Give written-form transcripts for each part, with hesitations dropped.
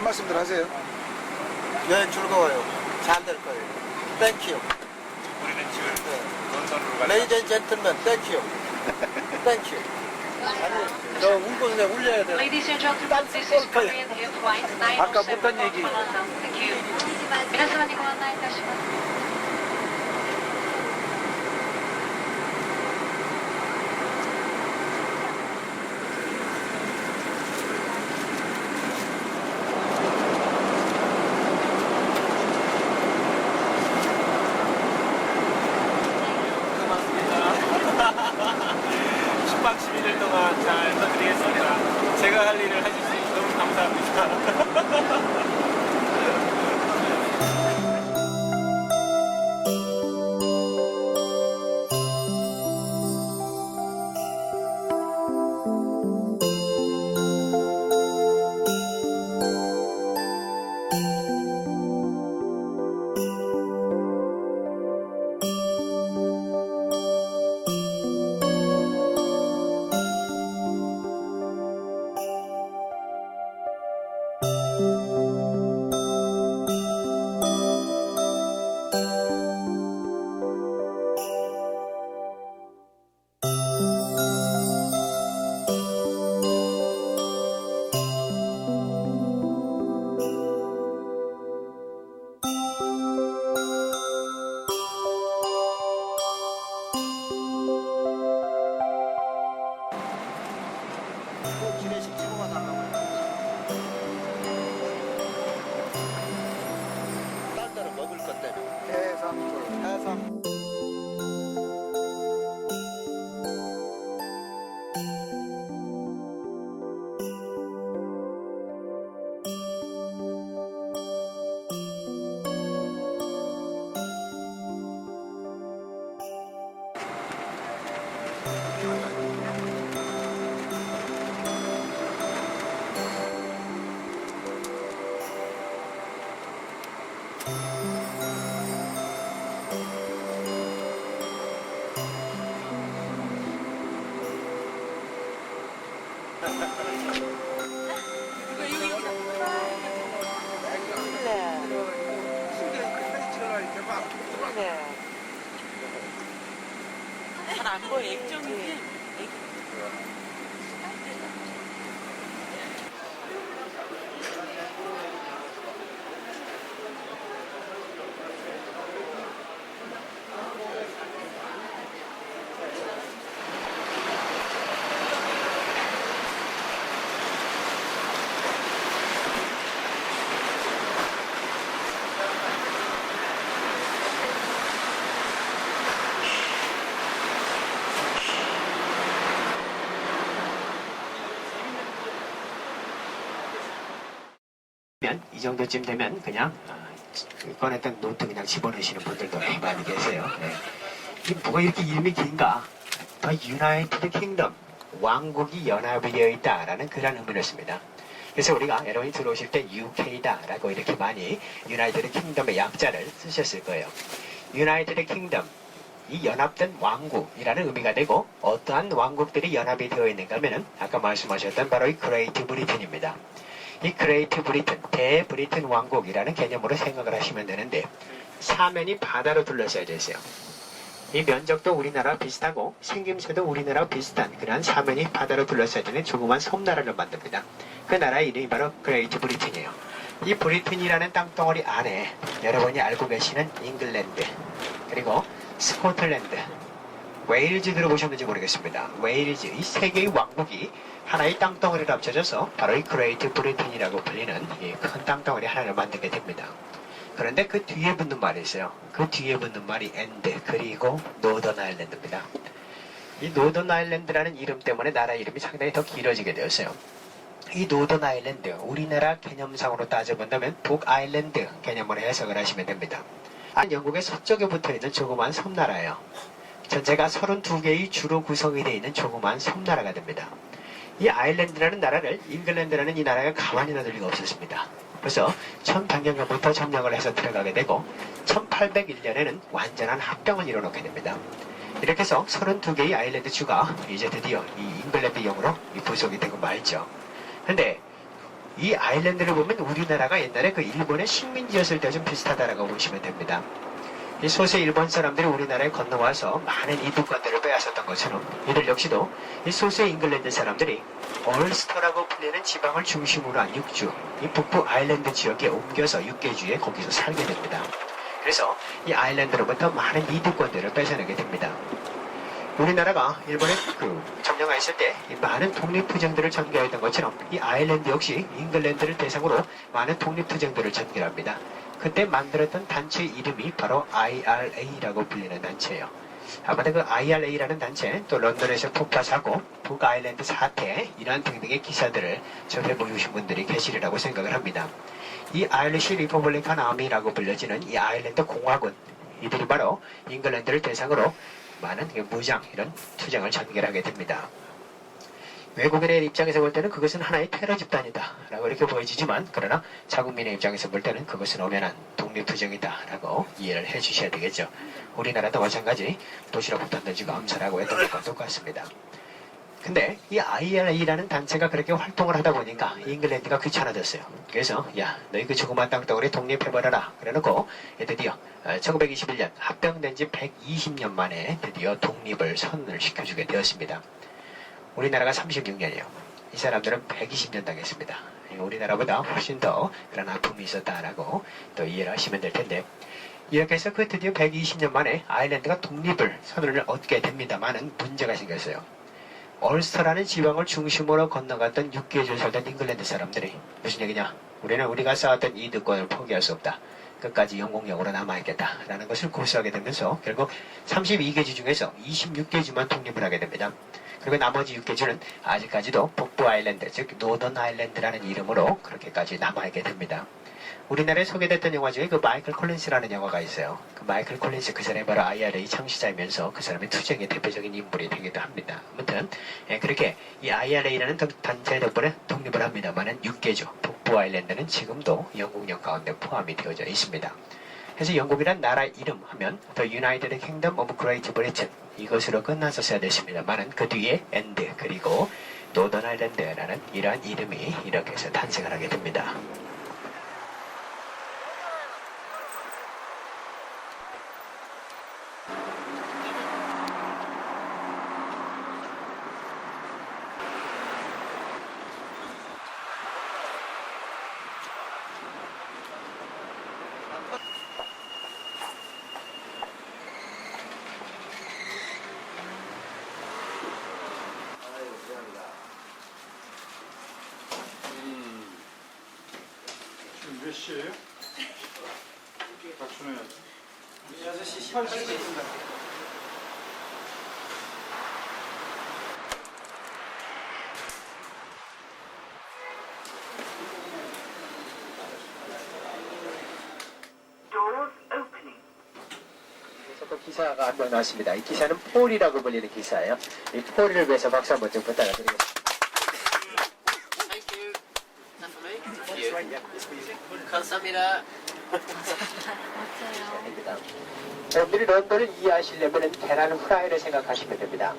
말씀들 하세요. 여행 즐거워요. 잘 될 거예요. 땡큐. 우리는 지금 런던으로 갈 레이디 앤 젠틀맨, 땡큐. 땡큐. 아니, 저 울고 그냥 울려야 돼. Ladies and gentlemen, this is Korean Air Flight 907 아까 못한 얘기. Thank you. 皆様にご案内いたします。숙박 11일 동안 잘 써드리겠습니다. 제가 할 일을 하실 수 있어서 너무 감사합니다. 기내식 찍어가 달라고. 딴 데는 먹을 건데. 해삼. 해삼. 안 보여. 액정이지. 이 정도쯤 되면 그냥 꺼냈던 노트 그냥 집어넣으시는 분들도 많이 계세요. 네. 이 뭐가 이렇게 이름이 긴가? The United Kingdom, 왕국이 연합이 되어 있다라는 그런 의미를 씁니다. 그래서 우리가 여러분이 들어오실 때 UK다라고 이렇게 많이 United Kingdom의 약자를 쓰셨을 거예요. United Kingdom, 이 연합된 왕국이라는 의미가 되고 어떠한 왕국들이 연합이 되어 있는가 하면은 아까 말씀하셨던 바로 이 그레이트 브리튼입니다. 이 그레이트 브리튼, 대브리튼 왕국이라는 개념으로 생각을 하시면 되는데 사면이 바다로 둘러싸여져 있어요. 이 면적도 우리나라 비슷하고 생김새도 우리나라 비슷한 그러한 사면이 바다로 둘러싸여져 있는 조그만 섬나라를 만듭니다. 그 나라의 이름이 바로 그레이트 브리튼이에요. 이 브리튼이라는 땅덩어리 안에 여러분이 알고 계시는 잉글랜드, 그리고 스코틀랜드, 웨일즈 들어보셨는지 모르겠습니다. 웨일즈, 이 세 개의 왕국이 하나의 땅덩어리를 합쳐져서 바로 이 그레이트 브리튼이라고 불리는 이 큰 땅덩어리 하나를 만들게 됩니다. 그런데 그 뒤에 붙는 말이 있어요. 그 뒤에 붙는 말이 엔드, 그리고 노던 아일랜드입니다. 이 노던 아일랜드라는 이름 때문에 나라 이름이 상당히 더 길어지게 되었어요. 이 노던 아일랜드, 우리나라 개념상으로 따져본다면 북아일랜드 개념으로 해석을 하시면 됩니다. 영국의 서쪽에 붙어있는 조그만 섬나라예요. 전체가 32개의 주로 구성이 되어 있는 조그만 섬나라가 됩니다. 이 아일랜드라는 나라를 잉글랜드라는 이 나라가 가만히 놔둘 리가 없었습니다. 그래서 1100년부터 점령을 해서 들어가게 되고 1801년에는 완전한 합병을 이뤄놓게 됩니다. 이렇게 해서 32개의 아일랜드 주가 이제 드디어 이 잉글랜드형으로 부속이 되고 말죠. 근데 이 아일랜드를 보면 우리나라가 옛날에 그 일본의 식민지였을 때 좀 비슷하다라고 보시면 됩니다. 이 소수 일본 사람들이 우리나라에 건너와서 많은 이득권들을 빼앗았던 것처럼 이들 역시도 이 소수 잉글랜드 사람들이 얼스터라고 불리는 지방을 중심으로 한 육주, 이 북부 아일랜드 지역에 옮겨서 육계주에 거기서 살게 됩니다. 그래서 이 아일랜드로부터 많은 이득권들을 뺏어내게 됩니다. 우리나라가 일본에 점령했을 때 이 많은 독립투쟁들을 전개했던 것처럼 이 아일랜드 역시 잉글랜드를 대상으로 많은 독립투쟁들을 전개합니다. 그때 만들었던 단체 이름이 바로 IRA라고 불리는 단체예요. 아마도 그 IRA라는 단체, 또 런던에서 폭파사고, 북아일랜드 사태, 이러한 등등의 기사들을 접해보신 분들이 계시리라고 생각을 합니다. 이 아일리시 리퍼블리칸 아미라고 불려지는 이 아일랜드 공화군, 이들이 바로 잉글랜드를 대상으로 많은 무장, 이런 투쟁을 전개하게 됩니다. 외국인의 입장에서 볼 때는 그것은 하나의 테러 집단이다 라고 이렇게 보여지지만, 그러나 자국민의 입장에서 볼 때는 그것은 엄연한 독립투쟁이다 라고 이해를 해 주셔야 되겠죠. 우리나라도 마찬가지 도시락 폭탄 던지고 암살하고 했던 것과 똑같습니다. 근데 이 IRA라는 단체가 그렇게 활동을 하다 보니까 잉글랜드가 귀찮아졌어요. 그래서 야, 너희 그 조그만 땅덩어리 독립해버려라 그래놓고 드디어 1921년 합병된 지 120년 만에 드디어 독립을 선언을 시켜주게 되었습니다. 우리나라가 36년이에요. 이 사람들은 120년 당했습니다. 우리나라보다 훨씬 더 그런 아픔이 있었다라고 또 이해를 하시면 될 텐데, 이렇게 해서 그 드디어 120년 만에 아일랜드가 독립을 선언을 얻게 됩니다만은 문제가 생겼어요. 얼스터라는 지방을 중심으로 건너갔던 육계주에 살던 잉글랜드 사람들이 무슨 얘기냐? 우리는 우리가 쌓았던 이득권을 포기할 수 없다. 끝까지 영공력으로 남아있겠다라는 것을 고수하게 되면서 결국 32개주 중에서 26개주만 독립을 하게 됩니다. 그리고 나머지 6개주는 아직까지도 북부 아일랜드, 즉 노던 아일랜드라는 이름으로 그렇게까지 남아있게 됩니다. 우리나라에 소개됐던 영화 중에 그 마이클 콜린스라는 영화가 있어요. 그 마이클 콜린스, 그 사람이 바로 IRA 창시자이면서 그 사람의 투쟁의 대표적인 인물이 되기도 합니다. 아무튼 그렇게 이 IRA라는 단체 덕분에 독립을 합니다만은 6개주 북부 아일랜드는 지금도 영국령 가운데 포함이 되어져 있습니다. 그래서 영국이란 나라 이름 하면 The United Kingdom of Great Britain, 이것으로 끝났었어야 됐습니다만은 그 뒤에 and 그리고 노던 아일랜드라는 이러한 이름이 이렇게 해서 탄생을 하게 됩니다. 지금 몇 시에요? 맞추네요. 6시 18분입니다. 그래서 또 기사가 한 번 나왔습니다. 이 기사는 폴이라고 불리는 기사예요. 이 폴을 위해서 박수 한번 좀 부탁드리겠습니다. 감사합니다. 여러분들이 런던을 이해하시려면 계란 후라이를 생각하시면 됩니다.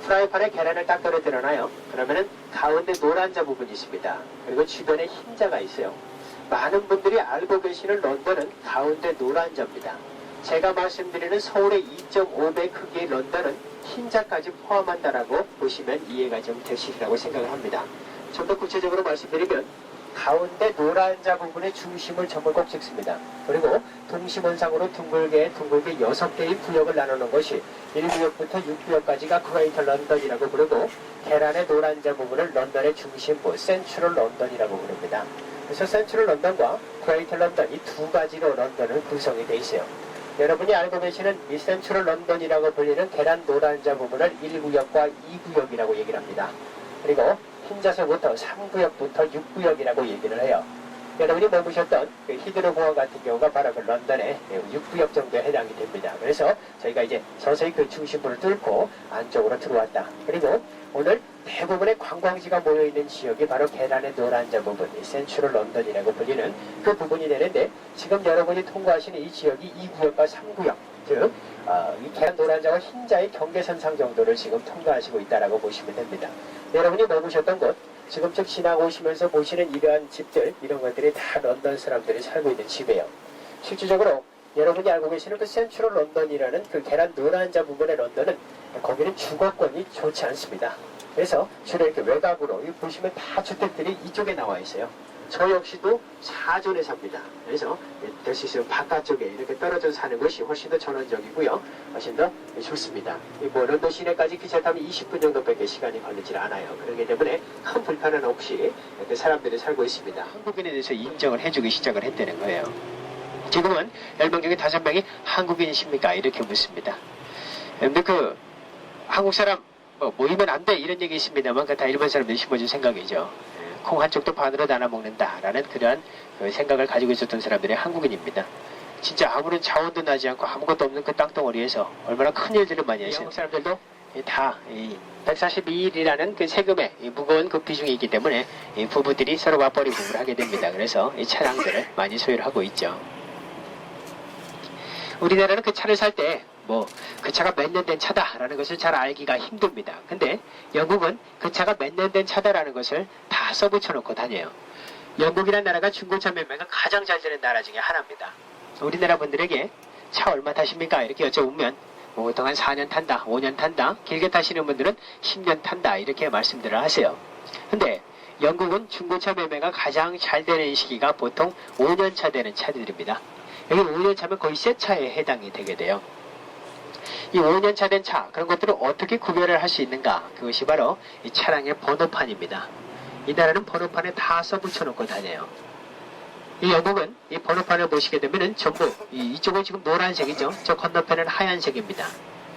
프라이팬에 계란을 딱 떨어뜨려놔요. 그러면은 가운데 노란자 부분이 있습니다. 그리고 주변에 흰자가 있어요. 많은 분들이 알고 계시는 런던은 가운데 노란자입니다. 제가 말씀드리는 서울의 2.5배 크기의 런던은 흰자까지 포함한다라고 보시면 이해가 좀 되시리라고 생각을 합니다. 좀 더 구체적으로 말씀드리면 가운데 노란자 부분의 중심을 점을 꼭 찍습니다. 그리고 동심원상으로 둥글게 6개의 구역을 나누는 것이 1구역부터 6구역까지가 그레이터 런던이라고 부르고, 계란의 노란자 부분을 런던의 중심부 센트럴 런던이라고 부릅니다. 그래서 센트럴 런던과 그레이터 런던, 이 두 가지로 런던은 구성이 되어 있어요. 여러분이 알고 계시는 이 센트럴 런던이라고 불리는 계란 노란자 부분을 1구역과 2구역이라고 얘기를 합니다. 그리고 흰자서부터 3구역부터 6구역이라고 얘기를 해요. 여러분이 머무셨던 그 히드로 공항 같은 경우가 바로 그 런던의 6구역 정도에 해당이 됩니다. 그래서 저희가 이제 서서히 그 중심부를 뚫고 안쪽으로 들어왔다. 그리고 오늘 대부분의 관광지가 모여있는 지역이 바로 계란의 노란자 부분, 센트럴 런던이라고 불리는 그 부분이 되는데, 지금 여러분이 통과하시는 이 지역이 2구역과 3구역, 즉 이 계란 노란자와 흰자의 경계선상 정도를 지금 통과하시고 있다라고 보시면 됩니다. 여러분이 머무셨던 곳, 지금쯤 지나오시면서 보시는 이러한 집들, 이런 것들이 다 런던 사람들이 살고 있는 집이에요. 실질적으로 여러분이 알고 계시는 그 센트럴 런던이라는 그 계란 노란자 부분의 런던은 거기는 주거권이 좋지 않습니다. 그래서 주로 이렇게 외곽으로 보시면 다 주택들이 이쪽에 나와 있어요. 저 역시도 4존에 삽니다. 그래서 될 수 있으면 바깥쪽에 이렇게 떨어져 사는 것이 훨씬 더 전원적이고요. 훨씬 더 좋습니다. 뭐 런던 시내까지 기차 타면 20분 정도밖에 시간이 걸리질 않아요. 그렇기 때문에 큰 불편은 없이 그 사람들이 살고 있습니다. 한국인에 대해서 인정을 해주기 시작을 했다는 거예요. 지금은 10명 중에 5명이 한국인이십니까? 이렇게 묻습니다. 근데 그 한국 사람 모이면 안 돼 이런 얘기 있습니다만 그 다 일본 사람들이 심어준 생각이죠. 콩 한쪽도 반으로 나눠 먹는다라는 그러한 그 생각을 가지고 있었던 사람들이 한국인입니다. 진짜 아무런 자원도 나지 않고 아무것도 없는 그 땅덩어리에서 얼마나 큰 일들을 많이 했어요. 한국 사람들도 다 142일이라는 그 세금의 무거운 그 비중이 있기 때문에 이 부부들이 서로 맞벌이 부부를 하게 됩니다. 그래서 이 차량들을 많이 소유를 하고 있죠. 우리나라는 그 차를 살 때 그 차가 몇 년 된 차다라는 것을 잘 알기가 힘듭니다. 근데 영국은 그 차가 몇 년 된 차다라는 것을 다 써붙여놓고 다녀요. 영국이라는 나라가 중고차 매매가 가장 잘 되는 나라 중에 하나입니다. 우리나라 분들에게 차 얼마 타십니까? 이렇게 여쭤보면 보통 한 4년 탄다, 5년 탄다, 길게 타시는 분들은 10년 탄다 이렇게 말씀들을 하세요. 근데 영국은 중고차 매매가 가장 잘 되는 시기가 보통 5년 차 되는 차들입니다. 여기 5년 차면 거의 새 차에 해당이 되게 돼요. 이 5년 차 된 차, 그런 것들을 어떻게 구별을 할 수 있는가? 그것이 바로 이 차량의 번호판입니다. 이 나라는 번호판에 다 써붙여놓고 다녀요. 이 영국은 이 번호판을 보시게 되면은 전부 이쪽은 지금 노란색이죠. 저 건너편은 하얀색입니다.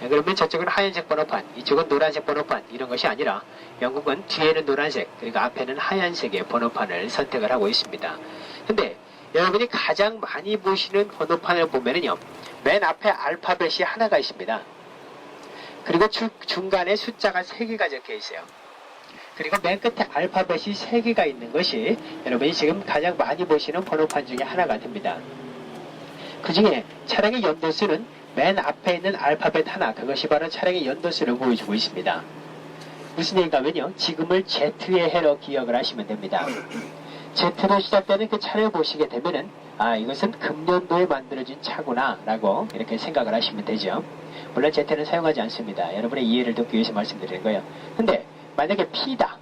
그러면 저쪽은 하얀색 번호판, 이쪽은 노란색 번호판 이런 것이 아니라 영국은 뒤에는 노란색, 그리고 앞에는 하얀색의 번호판을 선택을 하고 있습니다. 근데 여러분이 가장 많이 보시는 번호판을 보면은요, 맨 앞에 알파벳이 하나가 있습니다. 그리고 중간에 숫자가 3개가 적혀 있어요. 그리고 맨 끝에 알파벳이 3개가 있는 것이 여러분이 지금 가장 많이 보시는 번호판 중에 하나가 됩니다. 그 중에 차량의 연도수는 맨 앞에 있는 알파벳 하나, 그것이 바로 차량의 연도수를 보여주고 있습니다. 무슨 얘기인가 하면요, 지금을 Z의 해로 기억을 하시면 됩니다. Z로 시작되는 그 차를 보시게 되면은 이것은 금년도에 만들어진 차구나 라고 이렇게 생각을 하시면 되죠. 물론 Z는 사용하지 않습니다. 여러분의 이해를 돕기 위해서 말씀드리는 거예요. 근데 만약에 P다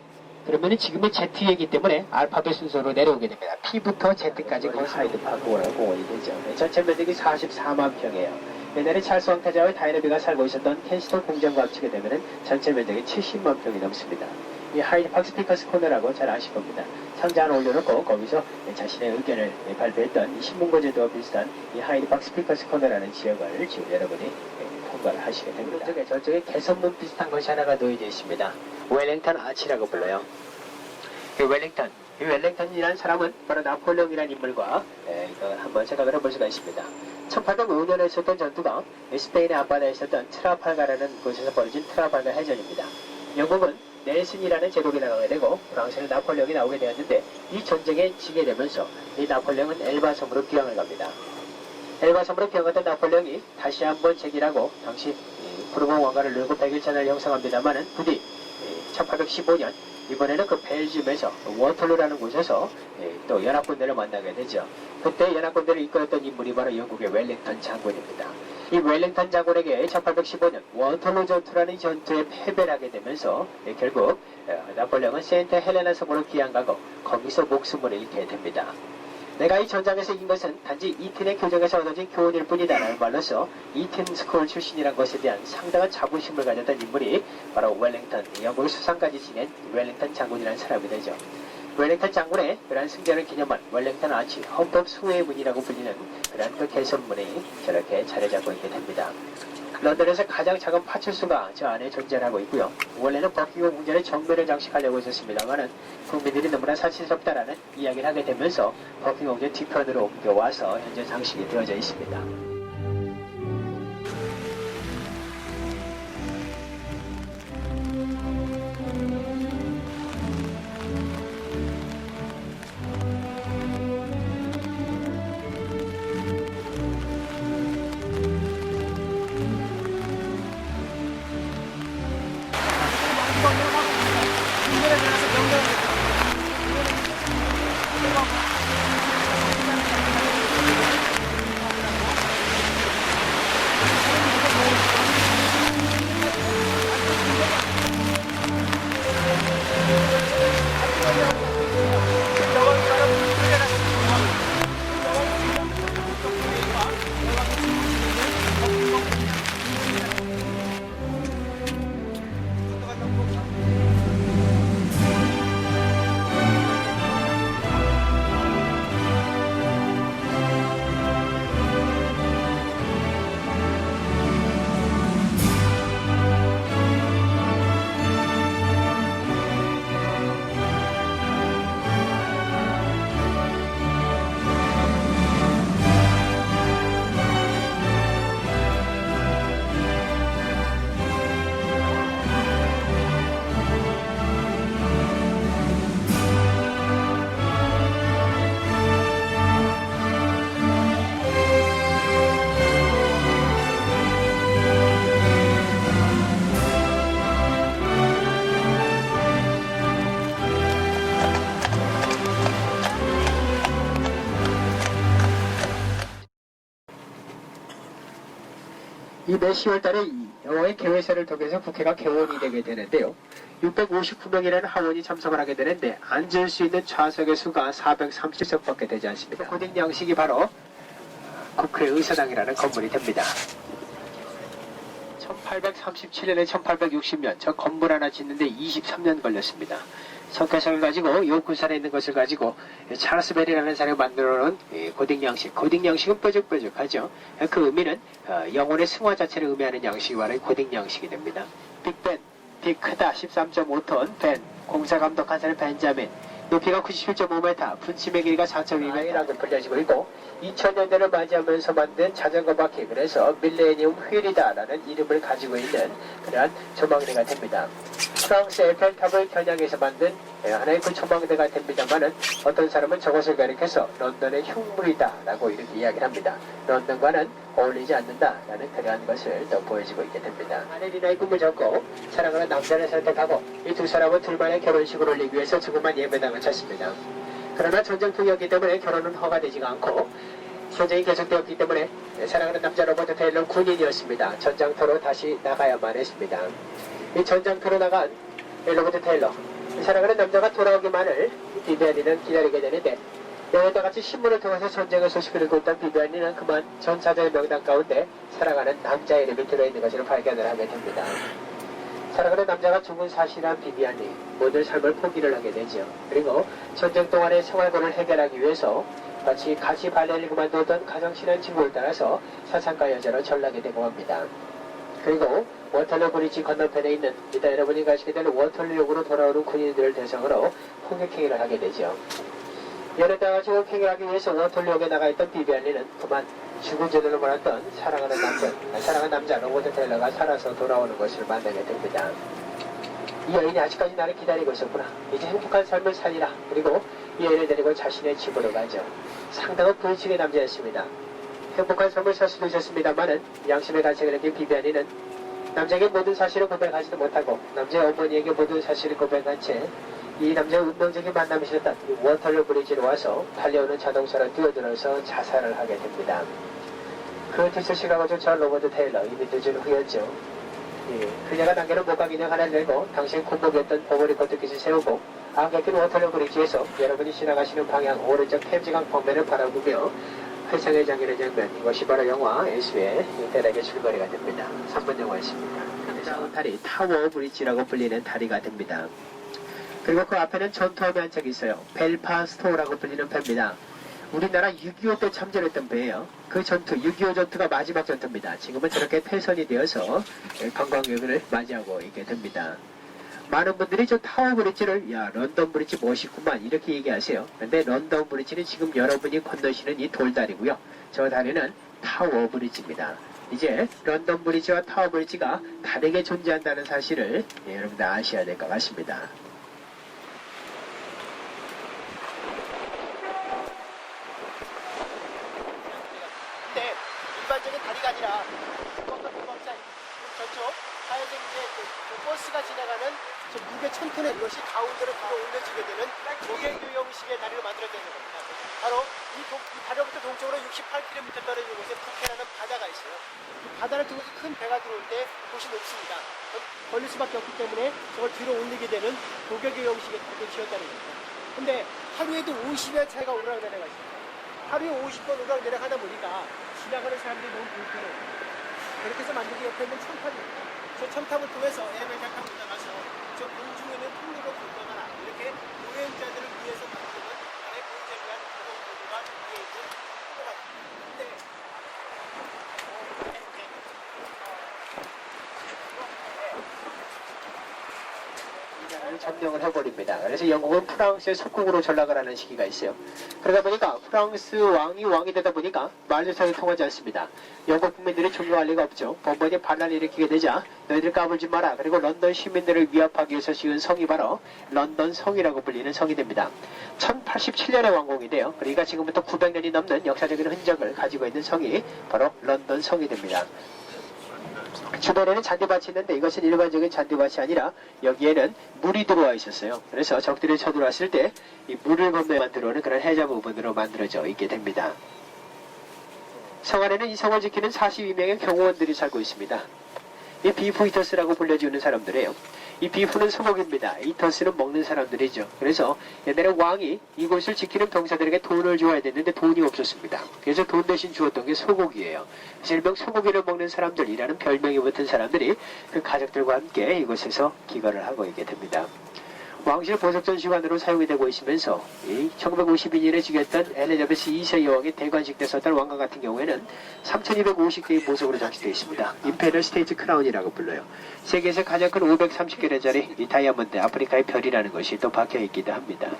그러면은 지금의 Z이기 때문에 알파벳 순서로 내려오게 됩니다. P부터 Z까지 거의 하이드 파크라고 공원이 되죠. 전체 면적이 44만 평이에요. 옛날에 찰스 왕타자와 다이너비가 살고 있었던 켄스턴 공장과 합치게 되면은 전체 면적이 70만 평이 넘습니다. 이 하이드 파크 스피커스 코너라고 잘 아실 겁니다. 상자 하나 올려놓고 거기서 자신의 의견을 발표했던 이 신문고제도와 비슷한 이 하이드 파크 스피커스 코너라는 지역을 지금 여러분이 통과를 하시게 됩니다. 저쪽에 개선문 비슷한 것이 하나가 놓여져 있습니다. 웰링턴 아치라고 불러요. 이 웰링턴이라는 사람은 바로 나폴레옹이라는 인물과 이걸 한번 생각을 해볼 수가 있습니다. 1805년에 있었던 전투가 스페인의 앞바다에 있었던 트라팔가라는 곳에서 벌어진 트라팔가 해전입니다. 영국은 넬슨이라는 제독이 나가게 되고 프랑스는 나폴레옹이 나오게 되었는데 이 전쟁에 지게 되면서 이 나폴레옹은 엘바섬으로 귀향을 갑니다. 엘바섬으로 귀향했던 나폴레옹이 다시 한번 제기라고 당시 부르봉 왕가를 누르고 100일전을 형성합니다만은 부디 1815년 이번에는 그 벨gium에서 워털루라는 곳에서 또 연합군대를 만나게 되죠. 그때 연합군대를 이끌었던 인물이 바로 영국의 웰링턴 장군입니다. 이 웰링턴 장군에게 1815년 워털루 전투라는 전투에 패배를 하게 되면서 결국 나폴레옹은 세인트 헬레나 섬으로 귀향가고 거기서 목숨을 잃게 됩니다. 내가 이 전장에서 이긴 것은 단지 이튼의 교정에서 얻어진 교훈일 뿐이다라는 말로서 이튼 스쿨 출신이란 것에 대한 상당한 자부심을 가졌던 인물이 바로 웰링턴, 영국의 수상까지 지낸 웰링턴 장군이라는 사람이 되죠. 웰링턴 장군의 그러한 승자를 기념한 웰링턴 아치, 헌법 수호의 문이라고 불리는 그러한 그 개선문이 저렇게 자리 잡고 있게 됩니다. 런던에서 가장 작은 파출소가 저 안에 존재하고 있고요. 원래는 버킹엄 궁전의 정면을 장식하려고 했었습니다만은 국민들이 너무나 사치스럽다라는 이야기를 하게 되면서 버킹엄 궁전 뒤편으로 옮겨와서 현재 장식이 되어져 있습니다. 중간에 들어가서 명령 이매 10월달에 이 영어의 개회사를 통해서 국회가 개원이 되게 되는데요. 659명이라는 하원이 참석을 하게 되는데 앉을 수 있는 좌석의 수가 430석밖에 되지 않습니다. 고딩 양식이 바로 국회의사당이라는 건물이 됩니다. 1837년에 1860년 저 건물 하나 짓는데 23년 걸렸습니다. 석회석을 가지고 요 군산에 있는 것을 가지고 찰스 벨이라는 사람이 만들어 놓은 고딩 양식. 고딩 양식은 뾰족뾰족하죠. 그 의미는 영혼의 승화 자체를 의미하는 양식이 바로 고딩 양식이 됩니다. 빅벤, 빅 크다 13.5톤, 벤, 공사 감독한 사람 벤자민, 높이가 97.5m, 분침의 길이가 4.2m라고 불려지고 있고 2000년대를 맞이하면서 만든 자전거 바퀴, 그래서 밀레니엄 휠이다라는 이름을 가지고 있는 그러한 전망대가 됩니다. 프랑스 에펠탑을 겨냥해서 만든 하나의 그 전망대가 됩니다만은 어떤 사람은 저것을 가리켜서 런던의 흉물이다라고 이렇게 이야기를 합니다. 런던과는 어울리지 않는다라는 그러한 것을 또 보여주고 있게 됩니다. 아내리나의 꿈을 접고 사랑하는 남자를 선택하고 이 두 사람은 둘만의 결혼식을 올리기 위해서 조그만 예배당을 찾습니다. 그러나 전쟁통이었기 때문에 결혼은 허가되지가 않고 전쟁이 계속되었기 때문에 사랑하는 남자 로버트 테일러는 군인이었습니다. 전장터로 다시 나가야만 했습니다. 이 전장터로 나간 로버트 테일러, 사랑하는 남자가 돌아오기만을 비비안이는 기다리게 되는데 여기다 같이 신문을 통해서 전쟁의 소식을 읽고 있던 비비안이는 그만 전사자의 명단 가운데 사랑하는 남자의 이름이 들어있는 것을 발견을 하게 됩니다. 사랑하는 남자가 죽은 사실한 비비안이 모든 삶을 포기를 하게 되죠. 그리고 전쟁 동안의 생활고를 해결하기 위해서 마치 가시 발레를 그만두던 가장 친한 친구를 따라서 사상가 여자로 전락이 되고 합니다. 그리고 워털루 브리지 건너편에 있는 이따 여러분이 가시게 되는 워털루역으로 돌아오는 군인들을 대상으로 폭력행위를 하게 되죠. 이러다가 폭행을 하기 위해서 워털루역에 나가있던 비비안리는 그만 죽은 줄을 몰랐던 사랑하는 남자 로버트 테일러가 살아서 돌아오는 것을 만나게 됩니다. 이 여인이 아직까지 나를 기다리고 있었구나. 이제 행복한 삶을 살리라. 그리고 이 여인을 데리고 자신의 집으로 가죠. 상당한 불치의 남자였습니다. 행복한 삶을 살 수도 있었습니다만은 양심의 가책을 느낀 비비안이는 남자에게 모든 사실을 고백하지도 못하고 남자의 어머니에게 모든 사실을 고백한 채 이 남자의 운명적인 만남이 있었던 워털루 브리지로 와서 달려오는 자동차로 뛰어들어서 자살을 하게 됩니다. 그 뒤를 시각을조차 로버트 테일러, 이미 늦은 후였죠. 그녀가 남겨놓은 목각 인형 하나를 내고 당시의 군복이었던 버버리 코트깃을 세우고 안개낀 워털루 브리지에서 여러분이 지나가시는 방향 오른쪽 템즈강 방면을 바라보며 회상의 장면의 장면, 이것이 바로 영화 에스의 대략의 줄거리가 됩니다. 3번 영화였습니다. 다음 다리 타워 브리지라고 불리는 다리가 됩니다. 그리고 그 앞에는 전투함이 한 척이 있어요. 벨파스토라고 불리는 배입니다. 우리나라 6.25 때 참전했던 배예요. 그 전투, 6.25 전투가 마지막 전투입니다. 지금은 저렇게 폐선이 되어서 관광객을 맞이하고 있게 됩니다. 많은 분들이 저 타워 브리지를 런던 브리지 멋있구만 이렇게 얘기하세요. 근데 런던 브리지는 지금 여러분이 건너시는 이 돌다리고요. 저 다리는 타워 브리지입니다. 이제 런던 브리지와 타워 브리지가 다르게 존재한다는 사실을 여러분들 아셔야 될 것 같습니다. 근데 일반적인 다리가 아니라 저쪽 하얀색 이제 그 버스가 지나가는 저 무게 1000톤의 이것이 가운데로 들어 올려지게 되는 조개교형식의 다리를 만들어내는 겁니다. 바로 이 다리로부터 동쪽으로 68km 떨어진 곳에 푸케라는 바다가 있어요. 이 바다를 통해서 큰 배가 들어올 때 곳이 높습니다. 걸릴 수밖에 없기 때문에 저걸 뒤로 올리게 되는 조개교형식의 다리였다는 겁니다. 근데 하루에도 50여 차례가 오르락내리가 있어요. 하루에 50번 오르락내리락 하다 보니까 지나가는 사람들이 너무 불편해요. 그렇게 해서 만든 게 옆에 있는 첨탑입니다. 저 첨탑을 통해서 에베작 타고 나가서 저 공중에 있는 통로로 건너가라. 이렇게 여행자들을 위해서 만드는 하나의 굉장한 보도가 위에 있는 통로가 있습니다. 점령을 해버립니다. 그래서 영국은 프랑스의 속국으로 전락을 하는 시기가 있어요. 그러다 보니까 프랑스 왕이 되다 보니까 말도 잘 통하지 않습니다. 영국 국민들이 존경할 리가 없죠. 번번이 반란을 일으키게 되자 너희들 까불지 마라. 그리고 런던 시민들을 위협하기 위해서 지은 성이 바로 런던 성이라고 불리는 성이 됩니다. 1087년에 완공이 돼요. 그러니까 지금부터 900년이 넘는 역사적인 흔적을 가지고 있는 성이 바로 런던 성이 됩니다. 주변에는 잔디밭이 있는데 이것은 일반적인 잔디밭이 아니라 여기에는 물이 들어와 있었어요. 그래서 적들이 쳐들어왔을 때 이 물을 건너야만 들어오는 그런 해저 부분으로 만들어져 있게 됩니다. 성 안에는 이 성을 지키는 42명의 경호원들이 살고 있습니다. 이 비프 이터스라고 불려지는 사람들이에요. 이 비프는 소고기입니다. 이터스는 먹는 사람들이죠. 그래서 옛날에 왕이 이곳을 지키는 병사들에게 돈을 줘야 됐는데 돈이 없었습니다. 그래서 돈 대신 주었던 게 소고기예요. 그래서 일명 소고기를 먹는 사람들이라는 별명이 붙은 사람들이 그 가족들과 함께 이곳에서 기거를 하고 있게 됩니다. 왕실 보석전시관으로 사용이 되고 있으면서 1952년에 죽였던 엘리자베스 2세 여왕의 대관식 때 썼던 왕관 같은 경우에는 3250개의 보석으로 장식되어 있습니다. 임페리얼 스테이트 크라운이라고 불러요. 세계에서 가장 큰 530개짜리 이 다이아몬드 아프리카의 별이라는 것이 또 박혀 있기도 합니다.